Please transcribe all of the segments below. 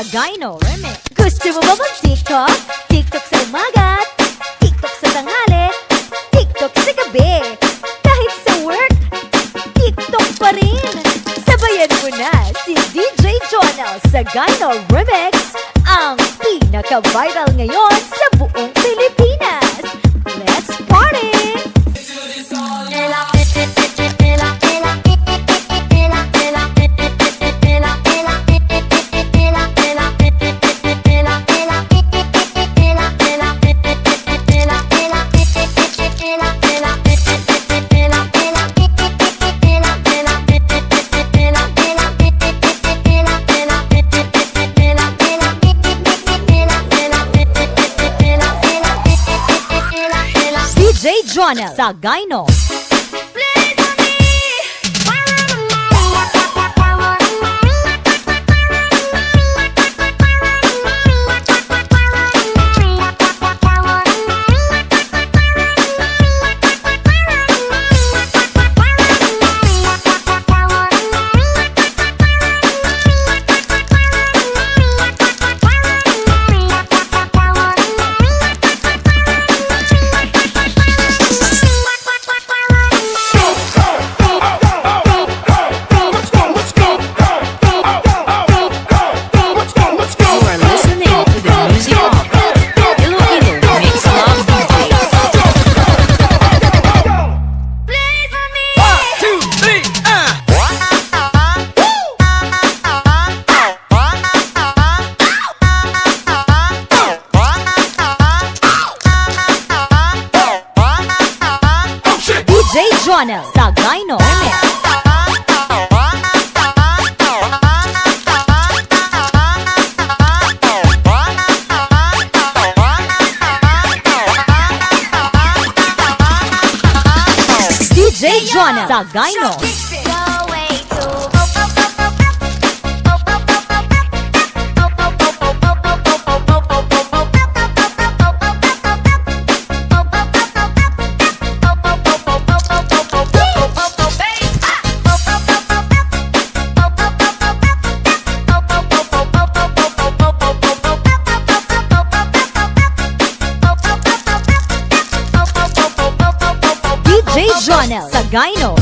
sa Gyno Remix. Gusto mo ba mag-TikTok? TikTok sa umaga, TikTok sa tanghali, TikTok sa gabi. Kahit sa work, TikTok pa rin. Sabayan mo na si DJ Jonel sa Gyno Remix, ang pinaka-viral ngayon sa buong Pilipinas. Let's party! DJ Jonel sa Gyno. DJ Jonel sa Gyno Remix. DJ Jonel sa Gyno. DJ Jonel sa Gyno.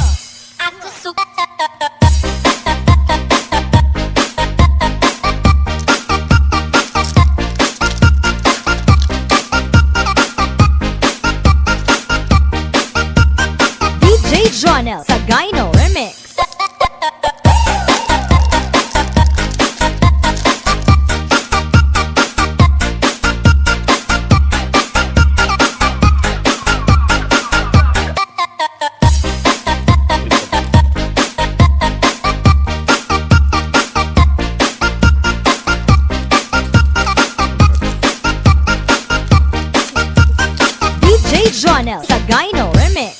DJ Jonel sa Gyno Remix. DJ Jonel sa Gyno Remix.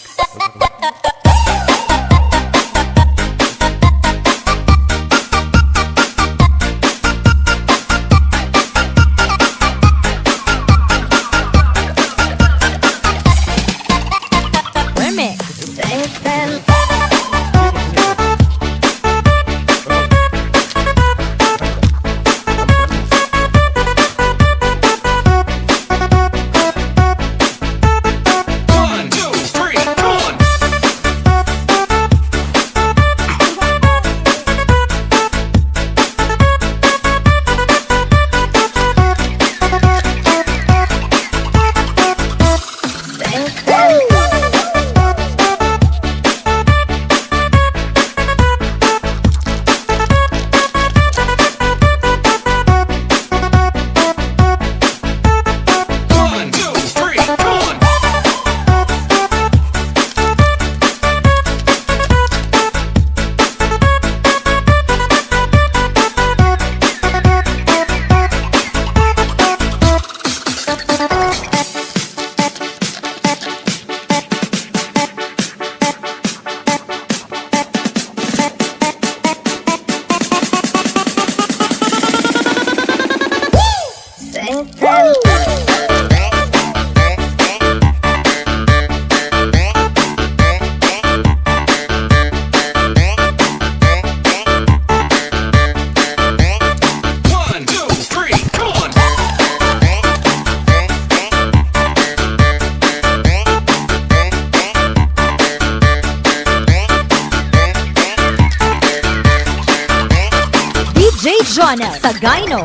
Jonel sa Gyno.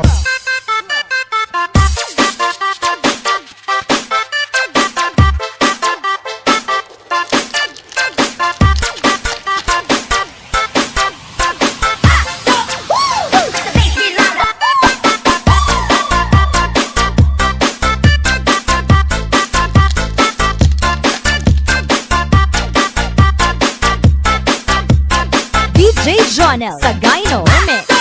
DJ Jonel sa Gyno Remix.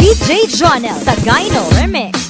DJ Jonel sa Gyno Remix.